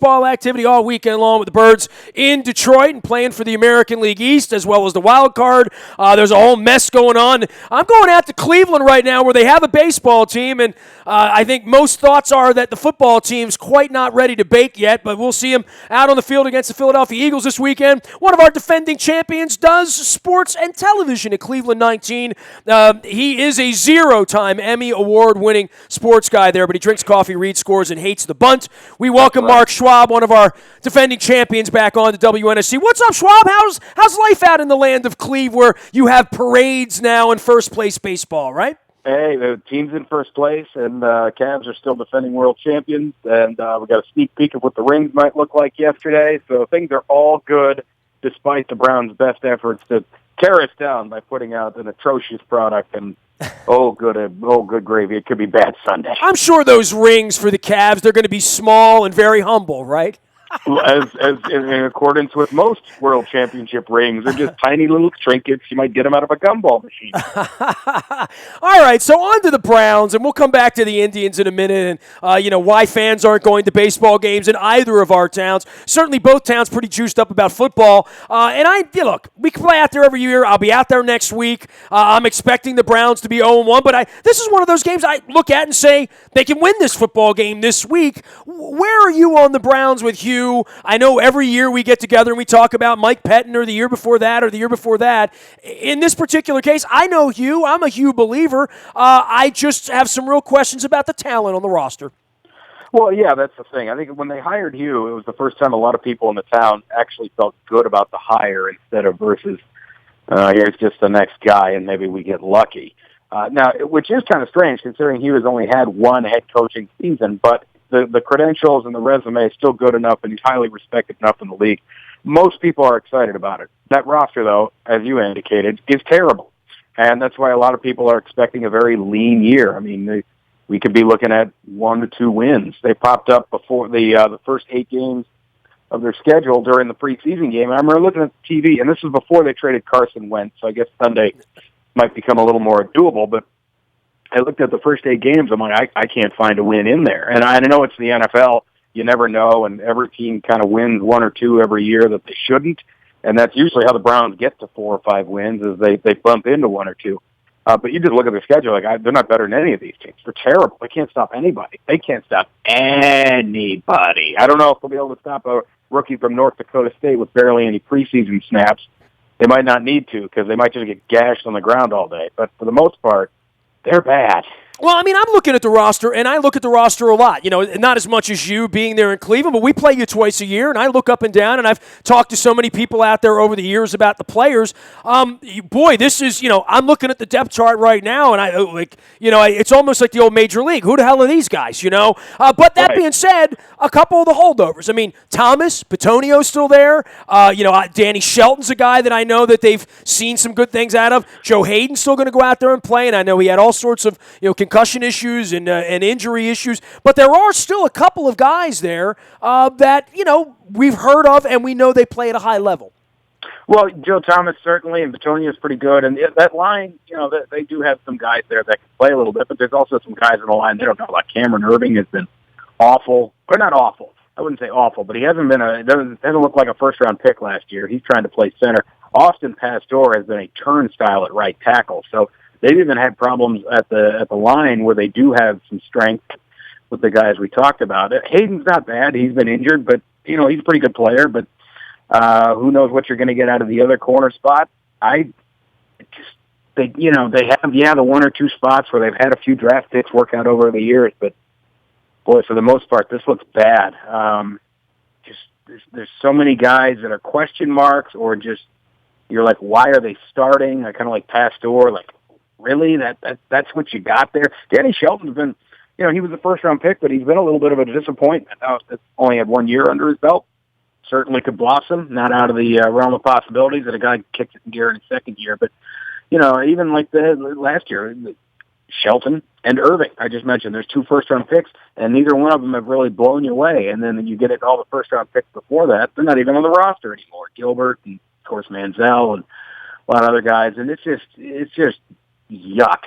football activity all weekend long with the Birds in Detroit and playing for the American League East as well as the wild card. There's a whole mess going on. I'm going out to Cleveland right now where they have a baseball team, and I think most thoughts are that the football team's quite not ready to bake yet, but we'll see them out on the field against the Philadelphia Eagles this weekend. One of our defending champions does sports and television at Cleveland 19. He is a zero-time Emmy Award-winning sports guy there, but he drinks coffee, reads scores, and hates the bunt. We welcome Mark Schwab, one of our defending champions, back on to WNST. What's up, Schwab? How's life out in the land of Cleve where you have parades now in first-place baseball, right? Hey, the team's in first place, and Cavs are still defending world champions, and we got a sneak peek of what the rings might look like yesterday, so things are all good despite the Browns' best efforts to tear us down by putting out an atrocious product, and good gravy, it could be bad Sunday. I'm sure those rings for the Cavs, they're going to be small and very humble, right? As in accordance with most World Championship rings, they're just tiny little trinkets. You might get them out of a gumball machine. All right, so on to the Browns, and we'll come back to the Indians in a minute, and why fans aren't going to baseball games in either of our towns. Certainly, both towns pretty juiced up about football. Look, we can play out there every year. I'll be out there next week. I'm expecting the Browns to be 0-1, but this is one of those games I look at and say they can win this football game this week. Where are you on the Browns with Hugh? I know every year we get together and we talk about Mike Pettin or the year before that or the year before that. In this particular case, I know Hugh. I'm a Hugh believer. I just have some real questions about the talent on the roster. Well, yeah, that's the thing. I think when they hired Hugh, it was the first time a lot of people in the town actually felt good about the hire instead of versus here's just the next guy and maybe we get lucky. Now, which is kind of strange considering Hugh has only had one head coaching season, but the credentials and the resume is still good enough and he's highly respected enough in the league. Most people are excited about it. That roster, though, as you indicated, is terrible. And that's why a lot of people are expecting a very lean year. I mean, we could be looking at 1 to 2 wins. They popped up before the first 8 games of their schedule during the preseason game. I remember looking at TV, and this was before they traded Carson Wentz, so I guess Sunday might become a little more doable, but I looked at the first 8 games. I'm like, I can't find a win in there. And I know it's the NFL. You never know, and every team kind of wins 1 or 2 every year that they shouldn't. And that's usually how the Browns get to 4 or 5 wins is they bump into 1 or 2. But you just look at their schedule, they're not better than any of these teams. They're terrible. They can't stop anybody. They can't stop anybody. I don't know if they'll be able to stop a rookie from North Dakota State with barely any preseason snaps. They might not need to because they might just get gashed on the ground all day. But for the most part, they're bad. Well, I mean, I'm looking at the roster, and I look at the roster a lot. Not as much as you being there in Cleveland, but we play you twice a year, and I look up and down, and I've talked to so many people out there over the years about the players. This is, I'm looking at the depth chart right now, and it's almost like the old Major League. Who the hell are these guys, But that being said, a couple of the holdovers. I mean, Thomas, Petonio's still there. Danny Shelton's a guy that I know that they've seen some good things out of. Joe Hayden's still going to go out there and play, and I know he had all sorts of, concussion issues and injury issues, but there are still a couple of guys there that we've heard of and we know they play at a high level. Well, Joe Thomas certainly, and Petonio is pretty good, and that line, they do have some guys there that can play a little bit, but there's also some guys on the line they don't know about. Cameron Irving has been awful, or not awful. I wouldn't say awful, but he hasn't been doesn't look like a first-round pick last year. He's trying to play center. Austin Pastor has been a turnstile at right tackle, so they've even had problems at the line where they do have some strength with the guys we talked about. Hayden's not bad. He's been injured, but, he's a pretty good player. But who knows what you're going to get out of the other corner spot. They have, the 1 or 2 spots where they've had a few draft picks work out over the years. But, boy, for the most part, this looks bad. There's so many guys that are question marks or just you're like, why are they starting? I kind of like Pastor, like, really? That's what you got there? Danny Shelton's been, he was a first-round pick, but he's been a little bit of a disappointment. Now, it's only had 1 year under his belt. Certainly could blossom, not out of the realm of possibilities that a guy kicks it in gear in his second year. But, even like the last year, Shelton and Irving, I just mentioned, there's 2 first-round picks, and neither one of them have really blown you away. And then you get all the first-round picks before that, they're not even on the roster anymore. Gilbert and, of course, Manziel and a lot of other guys. And it's just yuck.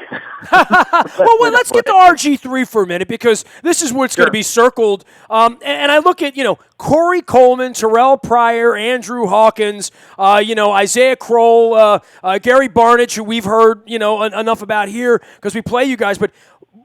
Well, let's get to RG3 for a minute because this is what's going to be circled. And I look at, Corey Coleman, Terrell Pryor, Andrew Hawkins, Isaiah Kroll, Gary Barnidge, who we've heard, enough about here because we play you guys. But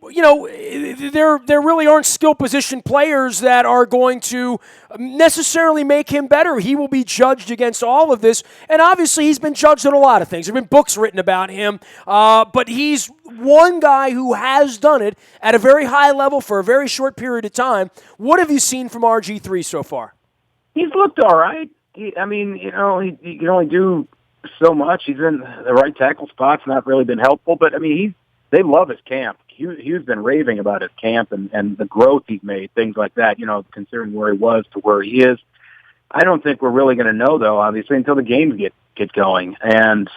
there really aren't skill position players that are going to necessarily make him better. He will be judged against all of this, and obviously he's been judged on a lot of things. There have been books written about him, but he's one guy who has done it at a very high level for a very short period of time. What have you seen from RG3 so far? He's looked all right. He can only do so much. He's in the right tackle spots, not really been helpful, but they love his camp. Hugh's been raving about his camp and the growth he's made, things like that, considering where he was to where he is. I don't think we're really going to know, though, obviously, until the games get going. And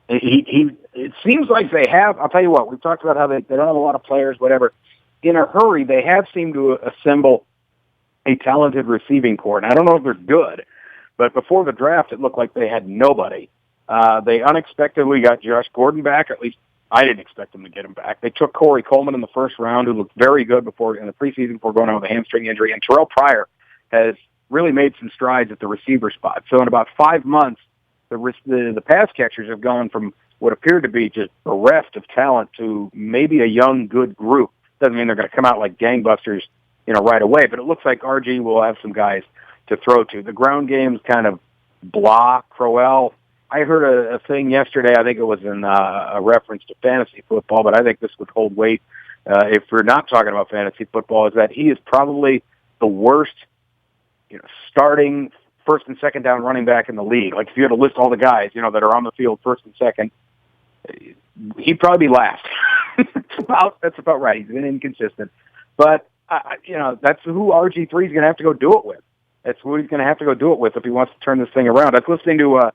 it seems like they have, I'll tell you what, we've talked about how they don't have a lot of players, whatever. In a hurry, they have seemed to assemble a talented receiving corps. And I don't know if they're good, but before the draft, it looked like they had nobody. They unexpectedly got Josh Gordon back, at least I didn't expect them to get him back. They took Corey Coleman in the first round, who looked very good in the preseason before going out with a hamstring injury. And Terrell Pryor has really made some strides at the receiver spot. So in about 5 months, the pass catchers have gone from what appeared to be just bereft of talent to maybe a young, good group. Doesn't mean they're going to come out like gangbusters, right away. But it looks like RG will have some guys to throw to. The ground game's kind of blah. Crowell, I heard a thing yesterday, I think it was in a reference to fantasy football, but I think this would hold weight if we're not talking about fantasy football, is that he is probably the worst starting first and second down running back in the league. Like if you had to list all the guys, that are on the field first and second, he'd probably be last. That's about right. He's been inconsistent. But, that's who RG3 is going to have to go do it with. That's who he's going to have to go do it with if he wants to turn this thing around. I was listening to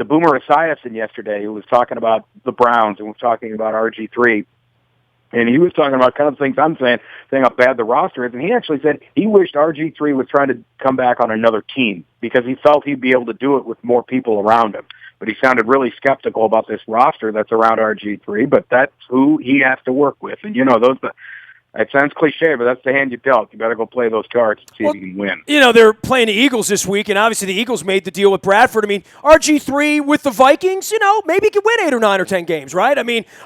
Boomer Esiason yesterday, who was talking about the Browns and was talking about RG3. And he was talking about kind of things I'm saying how bad the roster is. And he actually said he wished RG3 was trying to come back on another team because he felt he'd be able to do it with more people around him. But he sounded really skeptical about this roster that's around RG3, but that's who he has to work with. And, it sounds cliche, but that's the hand you dealt. You better go play those cards and see if you can win. They're playing the Eagles this week, and obviously the Eagles made the deal with Bradford. RG3 with the Vikings, maybe he could win 8 or 9 or 10 games, right?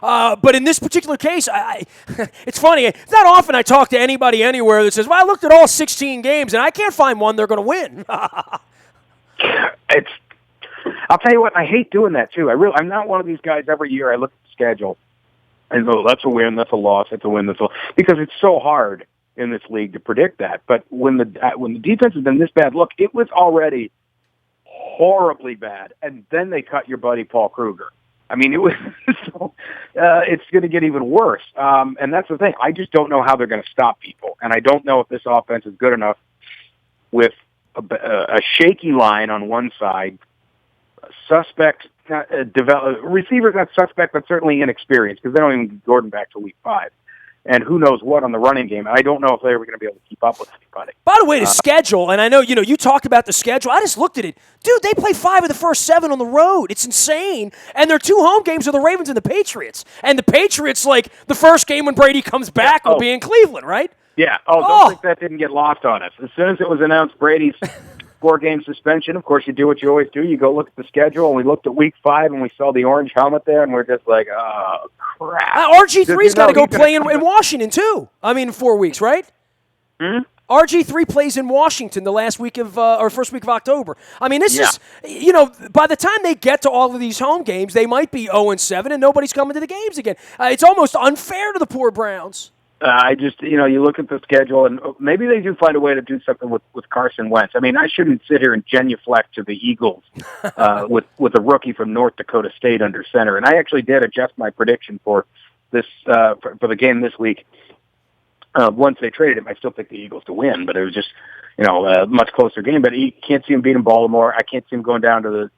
But in this particular case, it's funny. It's not often I talk to anybody anywhere that says, well, I looked at all 16 games, and I can't find one they're going to win. I'll tell you what, I hate doing that, too. I'm not one of these guys every year I look at the schedule and go, that's a win, that's a loss, that's a win, that's a loss. Because it's so hard in this league to predict that. But when the defense has been this bad, look, it was already horribly bad, and then they cut your buddy Paul Kruger. It was it's going to get even worse. And that's the thing. I just don't know how they're going to stop people, and I don't know if this offense is good enough with a shaky line on one side, suspect receivers not suspect, but certainly inexperienced because they don't even get Gordon back to week 5. And who knows what on the running game. I don't know if they were going to be able to keep up with anybody. By the way, the schedule, and I know, you talked about the schedule. I just looked at it. Dude, they play 5 of the first 7 on the road. It's insane. And their 2 home games are the Ravens and the Patriots. And the Patriots, the first game when Brady comes back will be in Cleveland, right? Yeah. Don't think that didn't get lost on us. As soon as it was announced Brady's 4-game suspension, of course, you do what you always do. You go look at the schedule, and we looked at week 5, and we saw the orange helmet there, and we're just like, oh, crap. RG3's got to go play in Washington, too. In 4 weeks, right? Mm-hmm. RG3 plays in Washington the last week of, or first week of October. This is, by the time they get to all of these home games, they might be 0-7, and nobody's coming to the games again. It's almost unfair to the poor Browns. You look at the schedule, and maybe they do find a way to do something with Carson Wentz. I shouldn't sit here and genuflect to the Eagles with a rookie from North Dakota State under center. And I actually did adjust my prediction for this for the game this week. Once they traded him, I still picked the Eagles to win, but it was just a much closer game. But you can't see him beating Baltimore. I can't see him going down to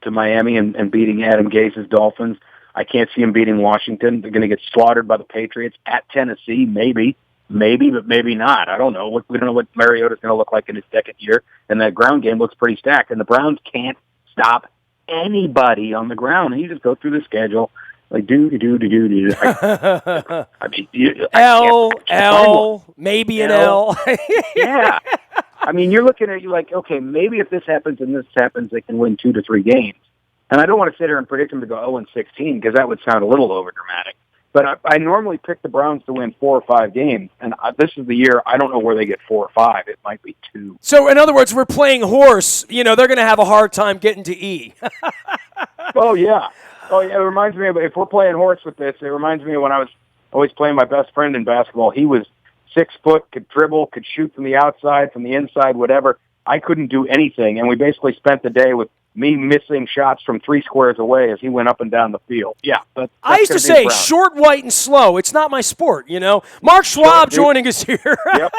Miami and beating Adam Gase's Dolphins. I can't see them beating Washington. They're going to get slaughtered by the Patriots at Tennessee, maybe, but maybe not. I don't know. We don't know what Mariota's going to look like in his second year, and that ground game looks pretty stacked. And the Browns can't stop anybody on the ground. And you just go through the schedule. Like, do. I mean, L, maybe an L. Yeah. I mean, you're looking at you like, okay, maybe if this happens and this happens, they can win 2 to 3 games. And I don't want to sit here and predict them to go 0-16 because that would sound a little overdramatic. But I normally pick the Browns to win 4 or 5 games, and this is the year I don't know where they get 4 or 5. It might be 2. So, in other words, we're playing horse. They're going to have a hard time getting to E. Oh, yeah. It reminds me of, if we're playing horse with this, it reminds me of when I was always playing my best friend in basketball. He was 6 foot, could dribble, could shoot from the outside, from the inside, whatever. I couldn't do anything, and we basically spent the day with me missing shots from 3 squares away as he went up and down the field. Yeah. I used to say short, white, and slow. It's not my sport, Mark Schwab joining us here. Yep.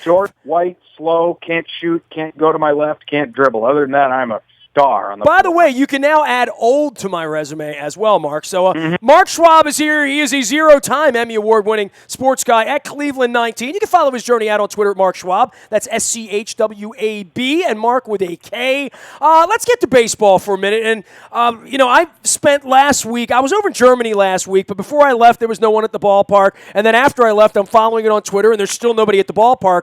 Short, white, slow, can't shoot, can't go to my left, can't dribble. Other than that, I'm a star on the By the way, you can now add old to my resume as well, Mark. So Mark Schwab is here. He is a 0-time Emmy Award-winning sports guy at Cleveland 19. You can follow his journey out on Twitter at Mark Schwab. That's SCHWAB, and Mark with a K. Let's get to baseball for a minute. And, I spent last week, I was over in Germany last week, but before I left, there was no one at the ballpark. And then after I left, I'm following it on Twitter, and there's still nobody at the ballpark.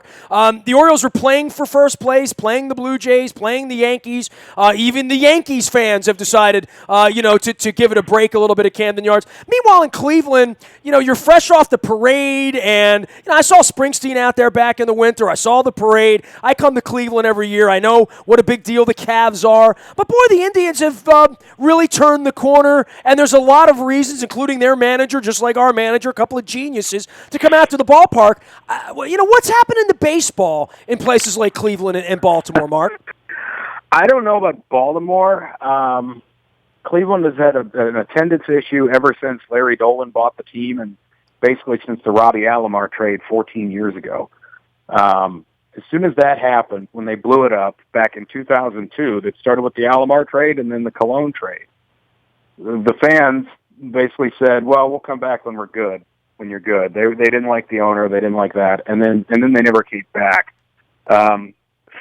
The Orioles are playing for first place, playing the Blue Jays, playing the Yankees. Even the Yankees fans have decided, to give it a break a little bit at Camden Yards. Meanwhile, in Cleveland, you're fresh off the parade, and I saw Springsteen out there back in the winter. I saw the parade. I come to Cleveland every year. I know what a big deal the Cavs are. But, boy, the Indians have really turned the corner, and there's a lot of reasons, including their manager, just like our manager, a couple of geniuses, to come out to the ballpark. What's happening to baseball in places like Cleveland and Baltimore, Mark? I don't know about Baltimore. Cleveland has had an attendance issue ever since Larry Dolan bought the team, and basically since the Robbie Alomar trade 14 years ago. As soon as that happened, when they blew it up back in 2002, that started with the Alomar trade and then the Cologne trade. The fans basically said, "Well, we'll come back when we're good. When you're good." They didn't like the owner, they didn't like that, and then they never came back.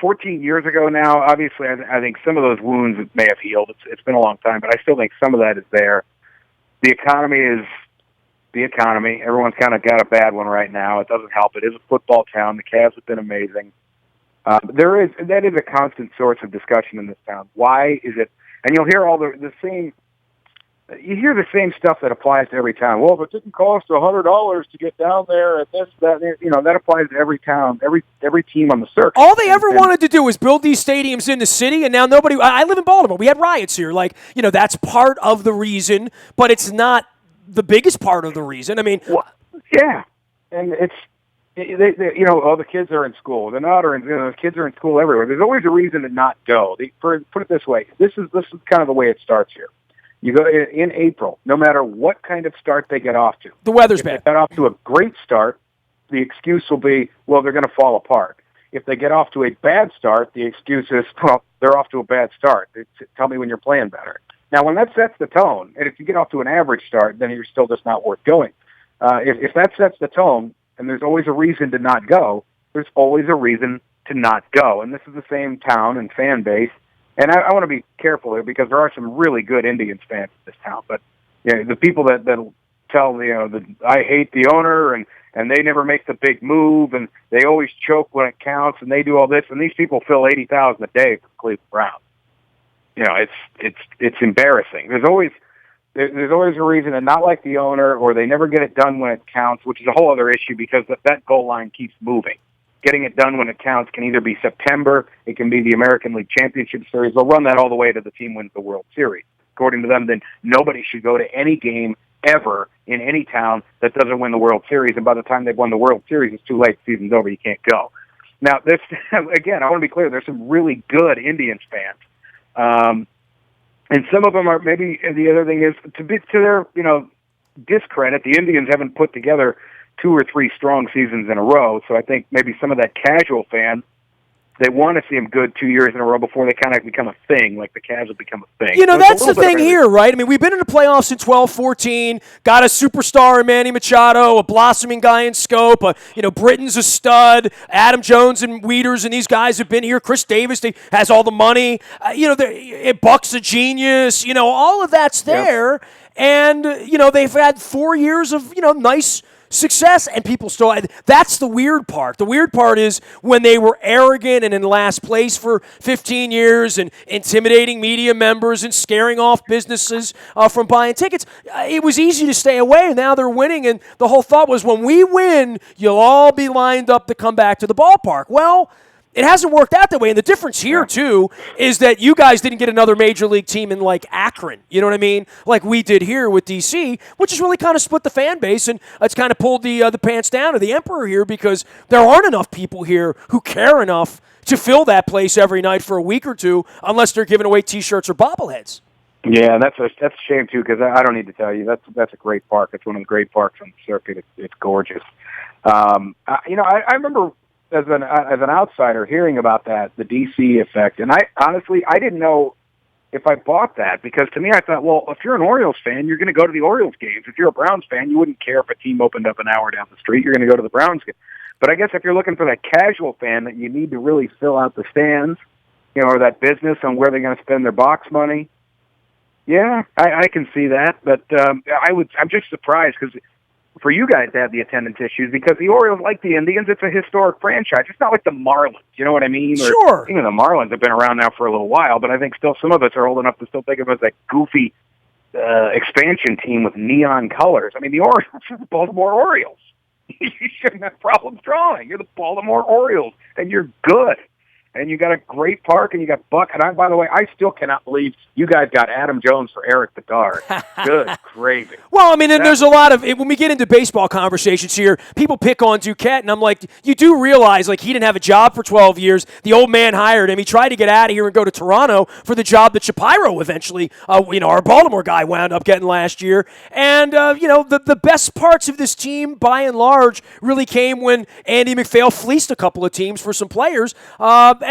14 years ago now, obviously, I think some of those wounds may have healed. It's been a long time, but I still think some of that is there. The economy is the economy. Everyone's kind of got a bad one right now. It doesn't help. It is a football town. The Cavs have been amazing. That is a constant source of discussion in this town. Why is it? And you'll hear all the same. You hear the same stuff that applies to every town. Well, if it didn't cost $100 to get down there, and that applies to every town, every team on the circuit. All they ever wanted to do was build these stadiums in the city, and now nobody. I live in Baltimore. We had riots here. That's part of the reason, but it's not the biggest part of the reason. I mean, yeah, and the kids are in school. They're not, or the kids are in school everywhere. There's always a reason to not go. Put it this way. This is kind of the way it starts here. You go in April, no matter what kind of start they get off to. The weather's bad. If they get off to a great start, the excuse will be, well, they're going to fall apart. If they get off to a bad start, the excuse is, well, they're off to a bad start. Tell me when you're playing better. Now, when that sets the tone, and if you get off to an average start, then you're still just not worth going. If that sets the tone, and there's always a reason to not go, there's always a reason to not go. And this is the same town and fan base. And I want to be careful here because there are some really good Indians fans in this town. But the people that'll tell I hate the owner and they never make the big move and they always choke when it counts and they do all this, and these people fill 80,000 a day for the Cleveland Browns. It's embarrassing. There's always a reason to not like the owner, or they never get it done when it counts, which is a whole other issue because that goal line keeps moving. Getting it done when it counts can either be September, it can be the American League Championship Series. They'll run that all the way to the team wins the World Series. According to them, then nobody should go to any game ever in any town that doesn't win the World Series. And by the time they've won the World Series, it's too late. The season's over. You can't go. Now, this again, I want to be clear. There's some really good Indians fans. And some of them are maybe, the other thing is, to their, discredit, the Indians haven't put together 2 or 3 strong seasons in a row. So I think maybe some of that casual fan, they want to see them good 2 years in a row before they kind of become a thing, like the Cavs have become a thing. So that's the thing here, right? I mean, we've been in the playoffs in 12-14, got a superstar in Manny Machado, a blossoming guy in Scope, Britton's a stud, Adam Jones and Wieters and these guys have been here. Chris Davis has all the money. Buck's a genius. All of that's there. Yep. And, they've had 4 years of, nice success, and people still. That's the weird part. The weird part is when they were arrogant and in last place for 15 years and intimidating media members and scaring off businesses from buying tickets. It was easy to stay away. Now they're winning, and the whole thought was when we win, you'll all be lined up to come back to the ballpark. Well, it hasn't worked out that way, and the difference here, too, is that you guys didn't get another major league team in, like, Akron, you know what I mean, like we did here with D.C., which has really kind of split the fan base, and it's kind of pulled the pants down to the emperor here because there aren't enough people here who care enough to fill that place every night for a week or two unless they're giving away T-shirts or bobbleheads. Yeah, that's a shame, too, because I don't need to tell you, that's a great park. It's one of the great parks on the circuit. It's gorgeous. I remember as an outsider hearing about that, the DC effect, and I honestly didn't know if I bought that because to me I thought, well, if you're an Orioles fan, you're going to go to the Orioles games. If you're a Browns fan, you wouldn't care if a team opened up an hour down the street. You're going to go to the Browns game. But I guess if you're looking for that casual fan that you need to really fill out the stands, or that business on where they're going to spend their box money, yeah, I can see that. But I'm just surprised because for you guys to have the attendance issues because the Orioles, like the Indians, it's a historic franchise. It's not like the Marlins, you know what I mean? Sure. Even the Marlins have been around now for a little while, but I think still some of us are old enough to still think of it as that goofy expansion team with neon colors. I mean, the Orioles are the Baltimore Orioles. You shouldn't have problems drawing. You're the Baltimore Orioles, and you're good. And you got a great park, and you got Buck. And by the way, I still cannot believe you guys got Adam Jones for Eric Bedard. Good gravy. Well, I mean, and there's a lot of when we get into baseball conversations here, people pick on Duquette, and I'm like, you do realize like he didn't have a job for 12 years. The old man hired him. He tried to get out of here and go to Toronto for the job that Shapiro eventually, our Baltimore guy wound up getting last year. And the best parts of this team, by and large, really came when Andy McPhail fleeced a couple of teams for some players. And,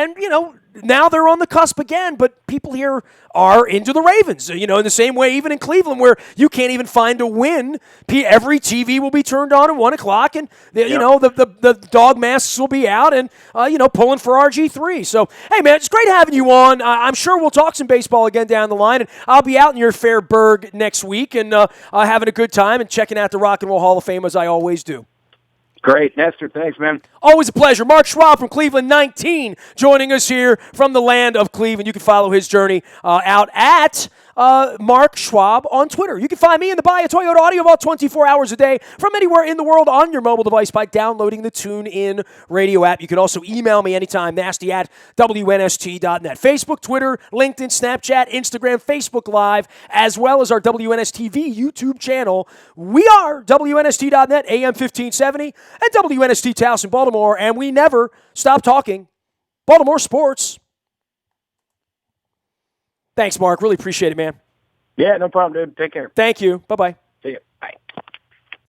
now they're on the cusp again, but people here are into the Ravens, in the same way even in Cleveland where you can't even find a win. Every TV will be turned on at 1 o'clock, and, the dog masks will be out and, pulling for RG3. So, hey, man, it's great having you on. I'm sure we'll talk some baseball again down the line, and I'll be out in your fair burg next week and having a good time and checking out the Rock and Roll Hall of Fame as I always do. Great. Nestor, thanks, man. Always a pleasure. Mark Schwab from Cleveland 19 joining us here from the land of Cleveland. You can follow his journey out at Mark Schwab on Twitter. You can find me in the Buy a Toyota audio about 24 hours a day from anywhere in the world on your mobile device by downloading the TuneIn radio app. You can also email me anytime, nasty@WNST.net. Facebook, Twitter, LinkedIn, Snapchat, Instagram, Facebook Live, as well as our WNSTV YouTube channel. We are WNST.net, AM 1570, and WNST Towson, Baltimore, and we never stop talking Baltimore sports. Thanks, Mark. Really appreciate it, man. Yeah, no problem, dude. Take care. Thank you. Bye-bye. See you. Bye.